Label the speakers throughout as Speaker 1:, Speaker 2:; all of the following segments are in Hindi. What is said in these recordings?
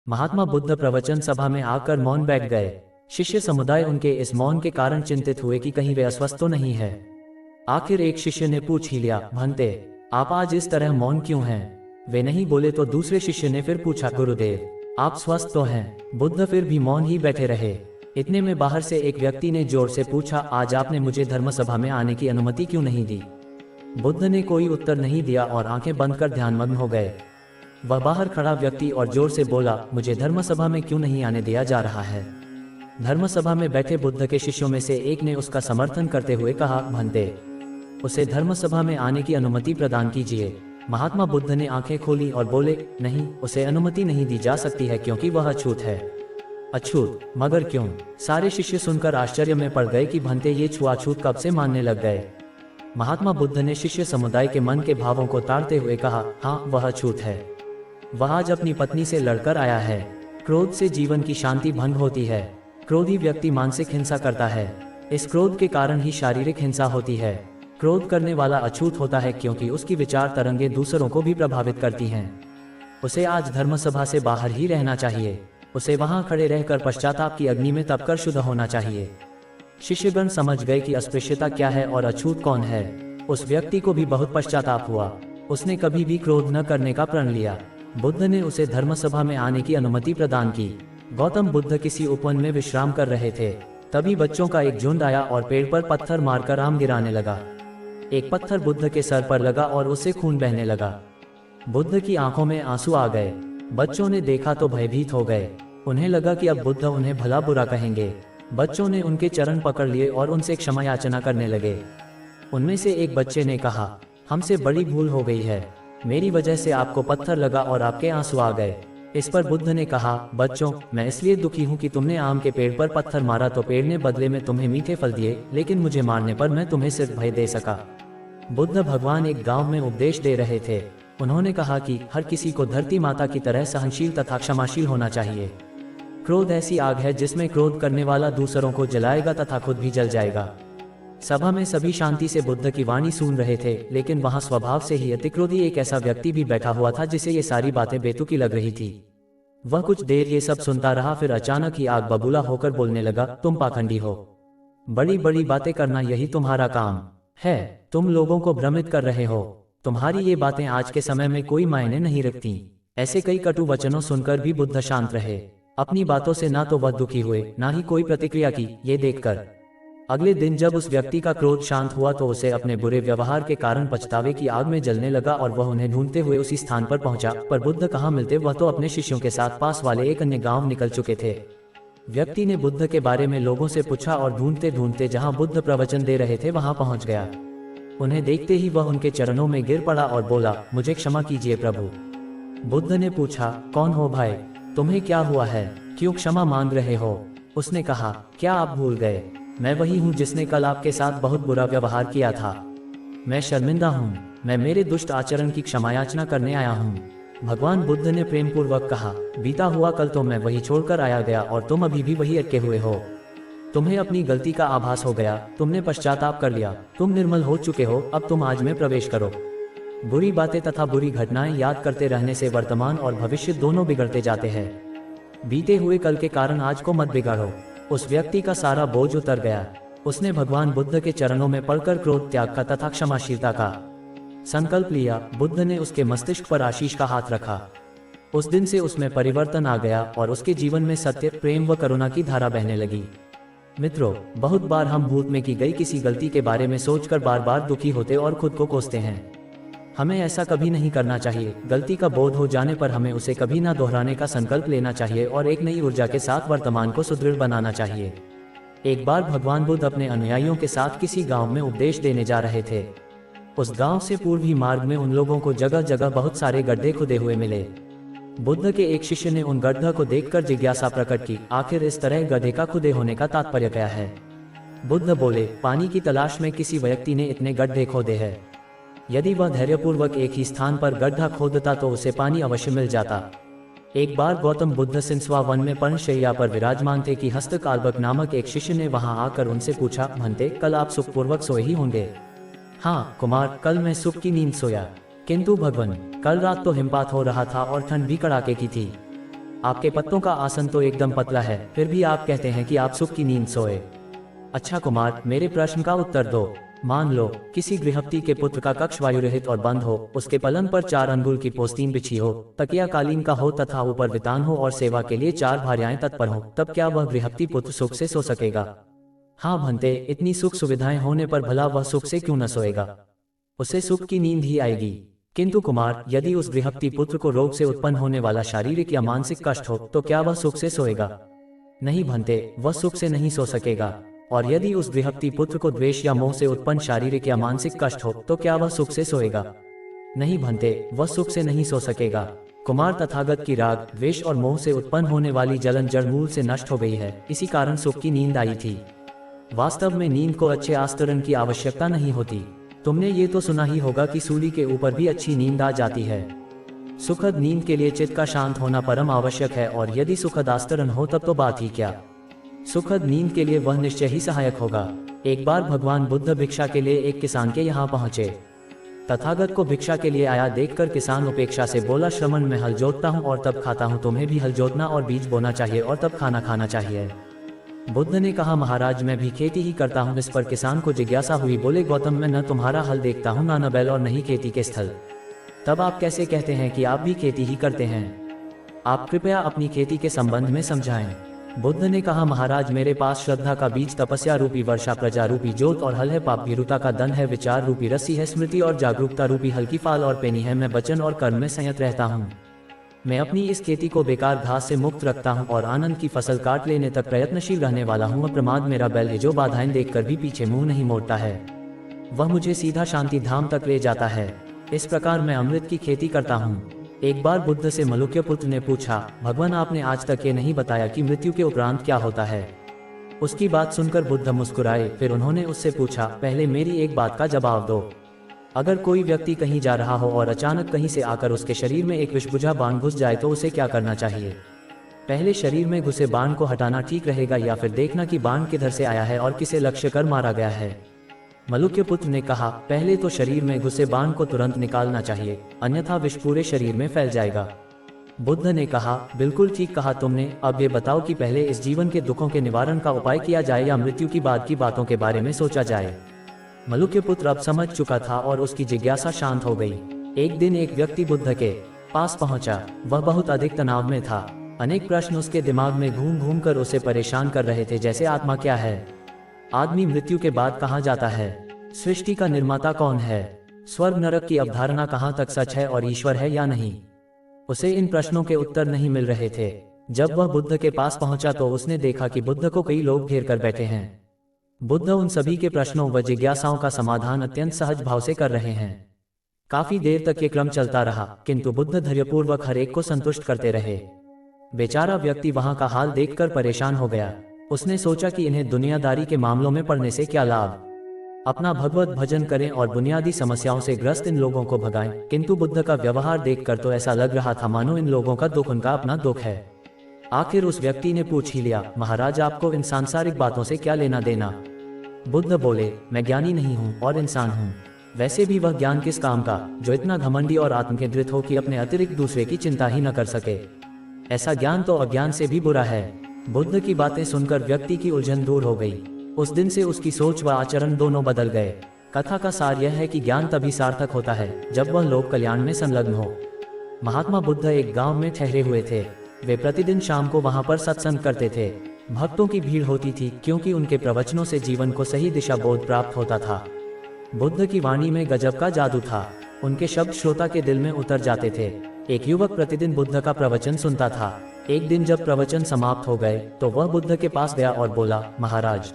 Speaker 1: महात्मा बुद्ध प्रवचन सभा में आकर मौन बैठ गए। शिष्य समुदाय उनके इस मौन के कारण चिंतित हुए कि कहीं वे अस्वस्थ तो नहीं है। आखिर एक शिष्य ने पूछ ही लिया, भंते, आप आज इस तरह मौन क्यों हैं? वे नहीं बोले तो दूसरे शिष्य ने फिर पूछा, गुरुदेव, आप स्वस्थ तो हैं? बुद्ध फिर भी मौन ही बैठे रहे। इतने में बाहर से एक व्यक्ति ने जोर से पूछा, आज आपने मुझे धर्मसभा में आने की अनुमति क्यों नहीं दी? बुद्ध ने कोई उत्तर नहीं दिया और आंखें बंद कर ध्यानमग्न हो गए। वह बाहर खड़ा व्यक्ति और जोर से बोला, मुझे धर्मसभा में क्यों नहीं आने दिया जा रहा है? धर्मसभा में बैठे बुद्ध के शिष्यों में से एक ने उसका समर्थन करते हुए कहा, भंते, उसे धर्मसभा में आने की अनुमति प्रदान कीजिए। महात्मा बुद्ध ने आंखें खोली और बोले, नहीं, उसे अनुमति नहीं दी जा सकती है क्योंकि वह अछूत है। अछूत? मगर क्यों? सारे शिष्य सुनकर आश्चर्य में पड़ गए कि भंते ये छुआछूत कब से मानने लग गए। महात्मा बुद्ध ने शिष्य समुदाय के मन के भावों को ताड़ते हुए कहा, हाँ, वह अछूत है। वह आज अपनी पत्नी से लड़कर आया है। क्रोध से जीवन की शांति भंग होती है। क्रोधी व्यक्ति मानसिक हिंसा करता है। इस क्रोध के कारण ही शारीरिक हिंसा होती है। क्रोध करने वाला अछूत होता है क्योंकि उसकी विचार तरंगे दूसरों को भी प्रभावित करती हैं। उसे आज धर्मसभा से बाहर ही रहना चाहिए। उसे वहां खड़े रहकर पश्चाताप की अग्नि में तपकर शुद्ध होना चाहिए। शिष्यगण समझ गए कि अस्पृश्यता क्या है और अछूत कौन है। उस व्यक्ति को भी बहुत पश्चाताप हुआ। उसने कभी भी क्रोध न करने का प्रण लिया। बुद्ध ने उसे धर्मसभा में आने की अनुमति प्रदान की। गौतम बुद्ध किसी उपवन में विश्राम कर रहे थे। तभी बच्चों का एक झुंड आया और पेड़ पर पत्थर मारकर आम गिराने लगा। एक पत्थर बुद्ध के सर पर लगा और उससे खून बहने लगा। बुद्ध की आंखों में आंसू आ गए। बच्चों ने देखा तो भयभीत हो गए। उन्हें लगा कि अब बुद्ध उन्हें भला बुरा कहेंगे। बच्चों ने उनके चरण पकड़ लिए और उनसे क्षमा याचना करने लगे। उनमें से एक बच्चे ने कहा, हमसे बड़ी भूल हो गई है। मेरी वजह से आपको पत्थर लगा और आपके आंसू आ गए। इस पर बुद्ध ने कहा, बच्चों, मैं इसलिए दुखी हूँ कि तुमने आम के पेड़ पर पत्थर मारा तो पेड़ ने बदले में तुम्हें मीठे फल दिए, लेकिन मुझे मारने पर मैं तुम्हें सिर्फ भय दे सका। बुद्ध भगवान एक गांव में उपदेश दे रहे थे। उन्होंने कहा कि हर किसी को धरती माता की तरह सहनशील तथा क्षमाशील होना चाहिए। क्रोध ऐसी आग है जिसमें क्रोध करने वाला दूसरों को जलाएगा तथा खुद भी जल जाएगा। सभा में सभी शांति से बुद्ध की वाणी सुन रहे थे, लेकिन वहां स्वभाव से ही अतिक्रोधी एक ऐसा व्यक्ति भी बैठा हुआ था जिसे ये सारी बातें बेतुकी लग रही थी। वह कुछ देर ये सब सुनता रहा, फिर अचानक ही आग बबूला होकर बोलने लगा, तुम पाखंडी हो। बड़ी बड़ी बातें करना यही तुम्हारा काम है। तुम लोगों को भ्रमित कर रहे हो। तुम्हारी ये बातें आज के समय में कोई मायने नहीं रखती। ऐसे कई कटु वचनों सुनकर भी बुद्ध शांत रहे। अपनी बातों से ना तो वह दुखी हुए, ना ही कोई प्रतिक्रिया की। ये देखकर अगले दिन जब उस व्यक्ति का क्रोध शांत हुआ तो उसे अपने बुरे व्यवहार के कारण पछतावे की आग में जलने लगा और वह उन्हें ढूंढते हुए उसी स्थान पर पहुंचा। पर बुद्ध कहाँ मिलते, वह तो अपने शिष्यों के साथ पास वाले एक अन्य गांव निकल चुके थे। व्यक्ति ने बुद्ध के बारे में लोगों से पूछा और ढूंढते ढूंढते जहां बुद्ध प्रवचन दे रहे थे वहां पहुंच गया। उन्हें देखते ही वह उनके चरणों में गिर पड़ा और बोला, मुझे क्षमा कीजिए प्रभु। बुद्ध ने पूछा, कौन हो भाई? तुम्हें क्या हुआ है? क्यों क्षमा मांग रहे हो? उसने कहा, क्या आप भूल गए? मैं वही हूँ जिसने कल आपके साथ बहुत बुरा व्यवहार किया था। मैं शर्मिंदा हूँ। मैं मेरे दुष्ट आचरण की क्षमा याचना करने आया हूँ। भगवान बुद्ध ने प्रेम पूर्वक कहा, बीता हुआ कल तो मैं वही छोड़कर आया गया और तुम अभी भी वही अटके हुए हो। तुम्हें अपनी गलती का आभास हो गया। तुमने पश्चाताप कर लिया। तुम निर्मल हो चुके हो। अब तुम आज में प्रवेश करो। बुरी बातें तथा बुरी घटनाएं याद करते रहने से वर्तमान और भविष्य दोनों बिगड़ते जाते हैं। बीते हुए कल के कारण आज को मत बिगाड़ो। उस व्यक्ति का सारा बोझ उतर गया। उसने भगवान बुद्ध के चरणों में पड़कर क्रोध त्याग का तथा क्षमाशीलता का संकल्प लिया। बुद्ध ने उसके मस्तिष्क पर आशीष का हाथ रखा। उस दिन से उसमें परिवर्तन आ गया और उसके जीवन में सत्य, प्रेम व करुणा की धारा बहने लगी। मित्रों, बहुत बार हम भूत में की गई किसी गलती के बारे में सोचकर बार बार दुखी होते और खुद को कोसते हैं। हमें ऐसा कभी नहीं करना चाहिए। गलती का बोध हो जाने पर हमें उसे कभी ना दोहराने का संकल्प लेना चाहिए और एक नई ऊर्जा के साथ वर्तमान को सुदृढ़ बनाना चाहिए। एक बार भगवान बुद्ध अपने अनुयायियों के साथ किसी गांव में उपदेश देने जा रहे थे। उस गांव से पूर्वी मार्ग में उन लोगों को जगह जगह बहुत सारे गड्ढे खुदे हुए मिले। बुद्ध के एक शिष्य ने उन गड्ढों को देखकर जिज्ञासा प्रकट की, आखिर इस तरह गड्ढे का खुदे होने का तात्पर्य क्या है? बुद्ध बोले, पानी की तलाश में किसी व्यक्ति ने इतने गड्ढे खोदे हैं। यदि वह धैर्यपूर्वक एक ही स्थान पर गड्ढा खोदता तो उसे पानी अवश्य मिल जाता। एक बार गौतम बुद्ध सिंसवा वन में पर्णशैया पर विराजमान थे कि हस्तकालबक नामक एक शिष्य ने वहां आकर उनसे पूछा, भंते, कल आप सुखपूर्वक सोए ही होंगे? हाँ कुमार, कल मैं सुख की नींद सोया। किंतु भगवान, कल रात तो हिमपात हो रहा था और ठंड भी कड़ाके की थी। आपके पत्तों का आसन तो एकदम पतला है, फिर भी आप कहते हैं कि आप सुख की नींद सोए। अच्छा कुमार, मेरे प्रश्न का उत्तर दो। मान लो किसी गृहस्थी के पुत्र का कक्ष वायु रहित और बंद हो, उसके पलंग पर 4 अंगुल की पोस्तीन बिछी हो, तकिया कालीन का हो तथा ऊपर वितान हो और सेवा के लिए 4 भार्याएं तत्पर हो, तब क्या वह गृहस्थी पुत्र सुख से सो सकेगा? हाँ भंते, इतनी सुख सुविधाएं होने पर भला वह सुख से क्यों न सोएगा? उसे सुख की नींद ही आएगी। किंतु कुमार, यदि उस गृहस्थी पुत्र को रोग से उत्पन्न होने वाला शारीरिक या मानसिक कष्ट हो, तो क्या वह सुख से सोएगा? नहीं भंते, वह सुख से नहीं सो सकेगा। और यदि उस गृहस्थी पुत्र को द्वेष या मोह से उत्पन्न शारीरिक या मानसिक कष्ट हो, तो क्या वह सुख से सोएगा? नहीं भंते, वह सुख से नहीं सो सकेगा। कुमार, तथागत की राग, द्वेष और मोह से उत्पन्न होने वाली जलन जड़ मूल से नष्ट हो गई है, इसी कारण सुख की नींद आई थी। वास्तव में नींद को अच्छे आस्तरण की आवश्यकता नहीं होती। तुमने ये तो सुना ही होगा कि सूली के ऊपर भी अच्छी नींद आ जाती है। सुखद नींद के लिए चित्त का शांत होना परम आवश्यक है, और यदि सुखद आस्तरण हो तब तो बात ही क्या। सुखद नींद के लिए वह निश्चय ही सहायक होगा। एक बार भगवान बुद्ध भिक्षा के लिए एक किसान के यहाँ पहुँचे। तथागत को भिक्षा के लिए आया देखकर किसान उपेक्षा से बोला, श्रमण, मैं हल जोतता हूँ और तब खाता हूँ, तुम्हें भी हल जोतना और बीज बोना चाहिए और तब खाना खाना चाहिए। बुद्ध ने कहा, महाराज मैं भी खेती ही करता हूँ। इस पर किसान को जिज्ञासा हुई। बोले, गौतम, मैं न तुम्हारा हल देखता हूँ, न बैल और नहीं खेती के स्थल, तब आप कैसे कहते हैं कि आप भी खेती ही करते हैं? आप कृपया अपनी खेती के संबंध में समझाएं। बुद्ध ने कहा, महाराज मेरे पास श्रद्धा का बीज, तपस्या रूपी वर्षा, प्रजा रूपी जोत और हल है, पाप भीरुता का दंड है, विचार रूपी रस्सी है, स्मृति और जागरूकता रूपी हल्की फाल और पेनी है। मैं वचन और कर्म में संयत रहता हूँ। मैं अपनी इस खेती को बेकार घास से मुक्त रखता हूँ और आनंद की फसल काट लेने तक प्रयत्नशील रहने वाला हूँ। प्रमाद मेरा बैल है, जो बाधाएं देखकर भी पीछे मुंह नहीं मोड़ता है। वह मुझे सीधा शांति धाम तक ले जाता है। इस प्रकार मैं अमृत की खेती करता हूँ। एक बार बुद्ध से मलुक्य पुत्र ने पूछा, भगवान आपने आज तक ये नहीं बताया कि मृत्यु के उपरांत क्या होता है। उसकी बात सुनकर बुद्ध मुस्कुराए। फिर उन्होंने उससे पूछा, पहले मेरी एक बात का जवाब दो। अगर कोई व्यक्ति कहीं जा रहा हो और अचानक कहीं से आकर उसके शरीर में एक विषबुझा बाण घुस जाए तो उसे क्या करना चाहिए? पहले शरीर में घुसे बाण को हटाना ठीक रहेगा या फिर देखना कि बाण किधर से आया है और किसे लक्ष्य कर मारा गया है? मलुक्य पुत्र ने कहा, पहले तो शरीर में घुसे बाण को तुरंत निकालना चाहिए, अन्यथा विष पूरे शरीर में फैल जाएगा। बुद्ध ने कहा, बिल्कुल ठीक कहा तुमने। अब ये बताओ कि पहले इस जीवन के दुखों के निवारण का उपाय किया जाए या मृत्यु की बाद की बातों के बारे में सोचा जाए? मलुक्य पुत्र अब समझ चुका था और उसकी जिज्ञासा शांत हो गई। एक दिन एक व्यक्ति बुद्ध के पास पहुंचा। वह बहुत अधिक तनाव में था। अनेक प्रश्न उसके दिमाग में घूम घूम कर उसे परेशान कर रहे थे, जैसे आत्मा क्या है, आदमी मृत्यु के बाद कहाँ जाता है, सृष्टि का निर्माता कौन है, स्वर्ग नरक की अवधारणा कहाँ तक सच है और ईश्वर है या नहीं। उसे इन प्रश्नों के उत्तर नहीं मिल रहे थे। जब वह बुद्ध के पास पहुंचा तो उसने देखा कि बुद्ध को कई लोग घेर कर बैठे हैं। बुद्ध उन सभी के प्रश्नों व जिज्ञासाओं का समाधान अत्यंत सहज भाव से कर रहे हैं। काफी देर तक ये क्रम चलता रहा, किंतु बुद्ध धैर्यपूर्वक हर एक को संतुष्ट करते रहे। बेचारा व्यक्ति वहां का हाल देखकर परेशान हो गया। उसने सोचा कि इन्हें दुनियादारी के मामलों में पड़ने से क्या लाभ, अपना भगवत भजन करें और बुनियादी समस्याओं से ग्रस्त इन लोगों को भगाएं। किंतु बुद्ध का व्यवहार देखकर तो ऐसा लग रहा था मानो इन लोगों का दुख उनका अपना दुख है। आखिर उस व्यक्ति ने पूछ ही लिया, महाराज आपको इन सांसारिक बातों से क्या लेना देना? बुद्ध बोले, मैं ज्ञानी नहीं हूँ और इंसान हूँ। वैसे भी वह ज्ञान किस काम का, जो इतना घमंडी और आत्मकेंद्रित हो कि अपने अतिरिक्त दूसरे की चिंता ही न कर सके। ऐसा ज्ञान तो अज्ञान से भी बुरा है। बुद्ध की बातें सुनकर व्यक्ति की उलझन दूर हो गई। उस दिन से उसकी सोच व आचरण दोनों बदल गए। कथा का सार यह है कि ज्ञान तभी सार्थक होता है जब वह लोक कल्याण में संलग्न हो। महात्मा बुद्ध एक गांव में ठहरे हुए थे। वे प्रतिदिन शाम को वहां पर सत्संग करते थे। भक्तों की भीड़ होती थी, क्योंकि उनके प्रवचनों से जीवन को सही दिशा बोध प्राप्त होता था। बुद्ध की वाणी में गजब का जादू था। उनके शब्द श्रोता के दिल में उतर जाते थे। एक युवक प्रतिदिन बुद्ध का प्रवचन सुनता था। एक दिन जब प्रवचन समाप्त हो गए तो वह बुद्ध के पास गया और बोला, महाराज,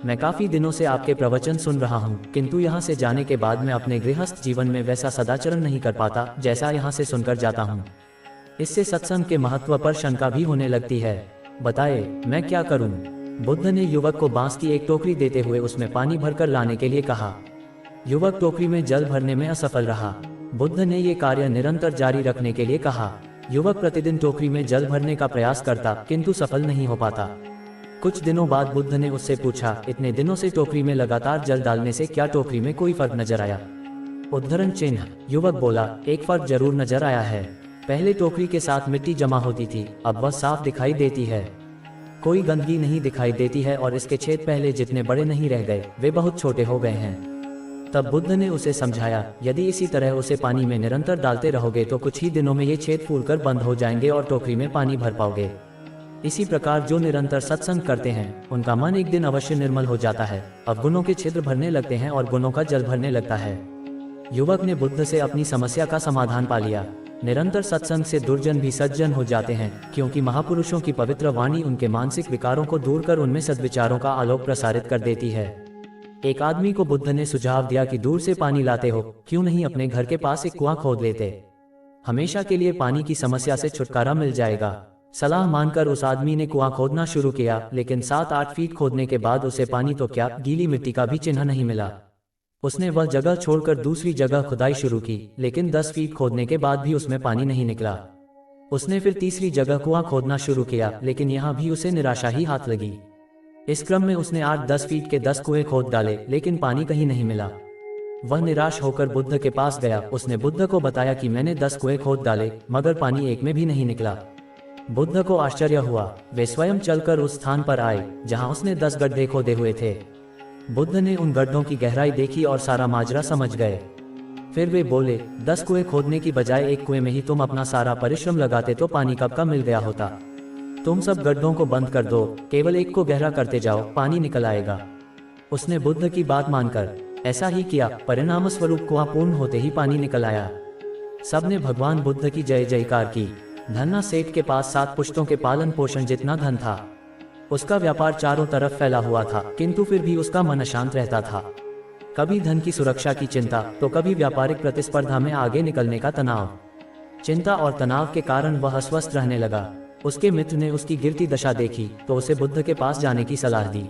Speaker 1: मैं काफी दिनों से आपके प्रवचन सुन रहा हूँ, किंतु यहाँ से जाने के बाद मैं अपने गृहस्थ जीवन में वैसा सदाचरण नहीं कर पाता जैसा यहाँ से सुनकर जाता हूँ। इससे सत्संग के महत्व पर शंका भी होने लगती है। बताए, मैं क्या करूँ? बुद्ध ने युवक को बांस की एक टोकरी देते हुए उसमें पानी भरकर लाने के लिए कहा। युवक टोकरी में जल भरने में असफल रहा। बुद्ध ने ये कार्य निरंतर जारी रखने के लिए कहा। युवक प्रतिदिन टोकरी में जल भरने का प्रयास करता, किंतु सफल नहीं हो पाता। कुछ दिनों बाद बुद्ध ने उससे पूछा, इतने दिनों से टोकरी में लगातार जल डालने से क्या टोकरी में कोई फर्क नजर आया? उद्धरण चिन्ह। युवक बोला, एक फर्क जरूर नजर आया है। पहले टोकरी के साथ मिट्टी जमा होती थी, अब वह साफ दिखाई देती है। कोई गंदगी नहीं दिखाई देती है और इसके छेद पहले जितने बड़े नहीं रह गए, वे बहुत छोटे हो गए हैं। तब बुद्ध ने उसे समझाया, यदि इसी तरह उसे पानी में निरंतर डालते रहोगे तो कुछ ही दिनों में ये छेद फूलकर बंद हो जाएंगे और टोकरी में पानी भर पाओगे। इसी प्रकार जो निरंतर सत्संग करते हैं उनका मन एक दिन अवश्य निर्मल हो जाता है। अब गुणों के छिद्र भरने लगते हैं और गुणों का जल भरने लगता है। युवक ने बुद्ध से अपनी समस्या का समाधान पा लिया। निरंतर सत्संग से दुर्जन भी सज्जन हो जाते हैं, क्योंकि महापुरुषों की पवित्र वाणी उनके मानसिक विकारों को दूर कर उनमें सद्विचारों का आलोक प्रसारित कर देती है। एक आदमी को बुद्ध ने सुझाव दिया कि दूर से पानी लाते हो, क्यों नहीं अपने घर के पास एक कुआं खोद लेते, हमेशा के लिए पानी की समस्या से छुटकारा मिल जाएगा। सलाह मानकर उस आदमी ने कुआं खोदना शुरू किया, लेकिन 7-8 फीट खोदने के बाद उसे पानी तो क्या, गीली मिट्टी का भी चिन्ह नहीं मिला। उसने वह जगह छोड़कर दूसरी जगह खुदाई शुरू की, लेकिन 10 फीट खोदने के बाद भी उसमें पानी नहीं निकला। उसने फिर तीसरी जगह कुआं खोदना शुरू किया, लेकिन यहाँ भी उसे निराशा ही हाथ लगी। इस क्रम में उसने 8-10 फीट के 10 कुएं खोद डाले, लेकिन पानी कहीं नहीं मिला। वह निराश होकर बुद्ध के पास गया। उसने बुद्ध को बताया कि मैंने 10 कुएं खोद डाले, मगर पानी एक में भी नहीं निकला। बुद्ध को आश्चर्य हुआ। वे स्वयं चलकर उस स्थान पर आए जहां उसने 10 गड्ढे खोदे हुए थे। बुद्ध ने उन गड्ढों की गहराई देखी और सारा माजरा समझ गए। फिर वे बोले, 10 कुएं खोदने की बजाय एक कुएं में ही तुम अपना सारा परिश्रम लगाते तो पानी कब का मिल गया होता। तुम सब गड्ढों को बंद कर दो, केवल एक को गहरा करते जाओ, पानी निकल आएगा। उसने बुद्ध की बात मानकर ऐसा ही किया। परिणाम स्वरूप कुआं पूर्ण होते ही पानी निकल आया। सबने भगवान बुद्ध की जय जयकार की। धन्ना सेठ के पास 7 पुश्तों के पालन पोषण जितना धन था। उसका व्यापार चारों तरफ फैला हुआ था, किंतु फिर भी उसका मन अशांत रहता था। कभी धन की सुरक्षा की चिंता, तो कभी व्यापारिक प्रतिस्पर्धा में आगे निकलने का तनाव। चिंता और तनाव के कारण वह अस्वस्थ रहने लगा। उसके मित्र ने उसकी गिरती दशा देखी तो उसे बुद्ध के पास जाने की सलाह दी।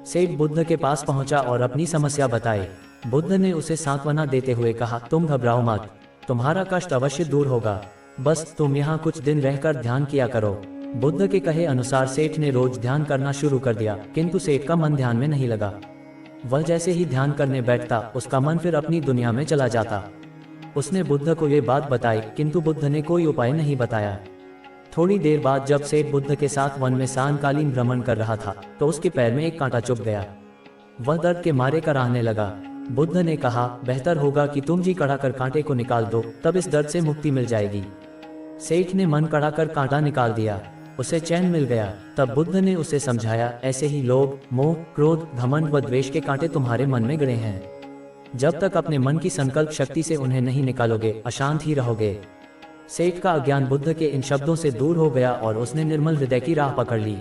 Speaker 1: सेठ बुद्ध के पास पहुंचा और अपनी समस्या बताई। बुद्ध ने उसे सांत्वना देते हुए कहा, तुम घबराओ मत, तुम्हारा कष्ट अवश्य दूर होगा, बस तुम यहाँ कुछ दिन रहकर ध्यान किया करो। बुद्ध के कहे अनुसार सेठ ने रोज ध्यान करना शुरू कर दिया, किंतु सेठ का मन ध्यान में नहीं लगा। वह जैसे ही ध्यान करने बैठता, उसका मन फिर अपनी दुनिया में चला जाता। उसने बुद्ध को ये बात बताई, किंतु बुद्ध ने कोई उपाय नहीं बताया। थोड़ी देर बाद जब सेठ बुद्ध के साथ वन में सायंकालीन भ्रमण कर रहा था, तो उसके पैर में एक कांटा चुभ गया। वह दर्द के मारे कराहने लगा। बुद्ध ने कहा, बेहतर होगा कि तुम जी कड़ा कर कांटे को निकाल दो, तब इस दर्द से मुक्ति मिल जाएगी। सेठ ने मन कड़ा कर कांटा निकाल दिया, उसे चैन मिल गया। तब बुद्ध ने उसे समझाया, ऐसे ही लोभ, मोह, क्रोध, घमंड व द्वेष के कांटे तुम्हारे मन में गड़े हैं। जब तक अपने मन की संकल्प शक्ति से उन्हें नहीं निकालोगे, अशांत ही रहोगे। सेठ का अज्ञान बुद्ध के इन शब्दों से दूर हो गया और उसने निर्मल हृदय की राह पकड़ ली।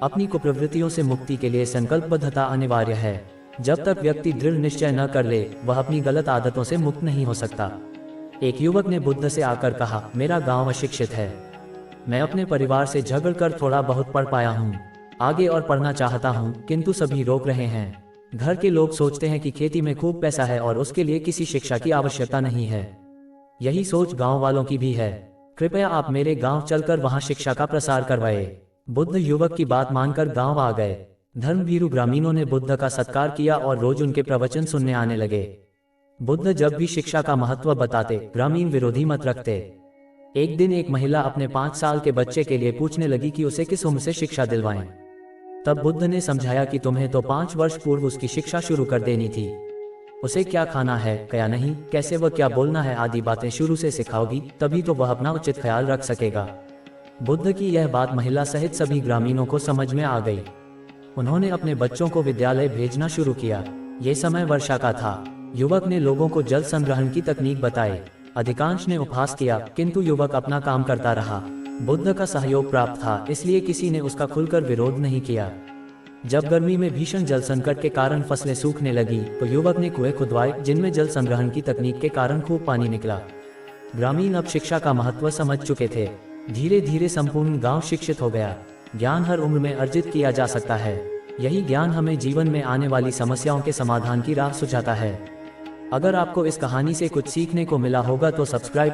Speaker 1: अपनी कुप्रवृत्तियों से मुक्ति के लिए संकल्पबद्धता अनिवार्य है। जब तक व्यक्ति दृढ़ निश्चय न कर ले, वह अपनी गलत आदतों से मुक्त नहीं हो सकता। एक युवक ने बुद्ध से आकर कहा, मेरा गांव अशिक्षित है, मैं अपने परिवार से झगड़कर थोड़ा बहुत पढ़ पाया हूँ, आगे और पढ़ना चाहता हूँ, किंतु सभी रोक रहे हैं। घर के लोग सोचते हैं कि खेती में खूब पैसा है और उसके लिए किसी शिक्षा की आवश्यकता नहीं है। यही सोच गांव वालों की भी है। कृपया आप मेरे गांव चलकर वहां शिक्षा का प्रसार करवाए। बुद्ध युवक की बात मानकर गांव आ गए। धर्मभीरू ग्रामीणों ने बुद्ध का सत्कार किया और रोज उनके प्रवचन सुनने आने लगे। बुद्ध जब भी शिक्षा का महत्व बताते, ग्रामीण विरोधी मत रखते। एक दिन एक महिला अपने 5 साल के बच्चे के लिए पूछने लगी कि उसे किस उम्र से शिक्षा दिलवाएं। तब बुद्ध ने समझाया कि तुम्हें तो 5 वर्ष पूर्व उसकी शिक्षा शुरू कर देनी थी। उसे क्या खाना है, क्या नहीं, कैसे वह क्या बोलना है आदि बातें शुरू से सिखाओगी, तभी तो वह अपना उचित ख्याल रख सकेगा। बुद्ध की यह बात महिला सहित सभी ग्रामीणों को समझ में आ गई। उन्होंने अपने बच्चों को विद्यालय भेजना शुरू किया। ये समय वर्षा का था। युवक ने लोगों को जल संग्रहण की तकनीक बताई। अधिकांश ने उपहास किया, किंतु युवक अपना काम करता रहा। बुद्ध का सहयोग प्राप्त था, इसलिए किसी ने उसका खुलकर विरोध नहीं किया। जब गर्मी में भीषण जल संकट के कारण फसलें सूखने लगी, तो युवक ने कुएं खुदवाए, जिनमें जल संग्रहण की तकनीक के कारण खूब पानी निकला। ग्रामीण अब शिक्षा का महत्व समझ चुके थे। धीरे धीरे संपूर्ण गांव शिक्षित हो गया। ज्ञान हर उम्र में अर्जित किया जा सकता है। यही ज्ञान हमें जीवन में आने वाली समस्याओं के समाधान की राह सुझाता है। अगर आपको इस कहानी से कुछ सीखने को मिला होगा तो सब्सक्राइब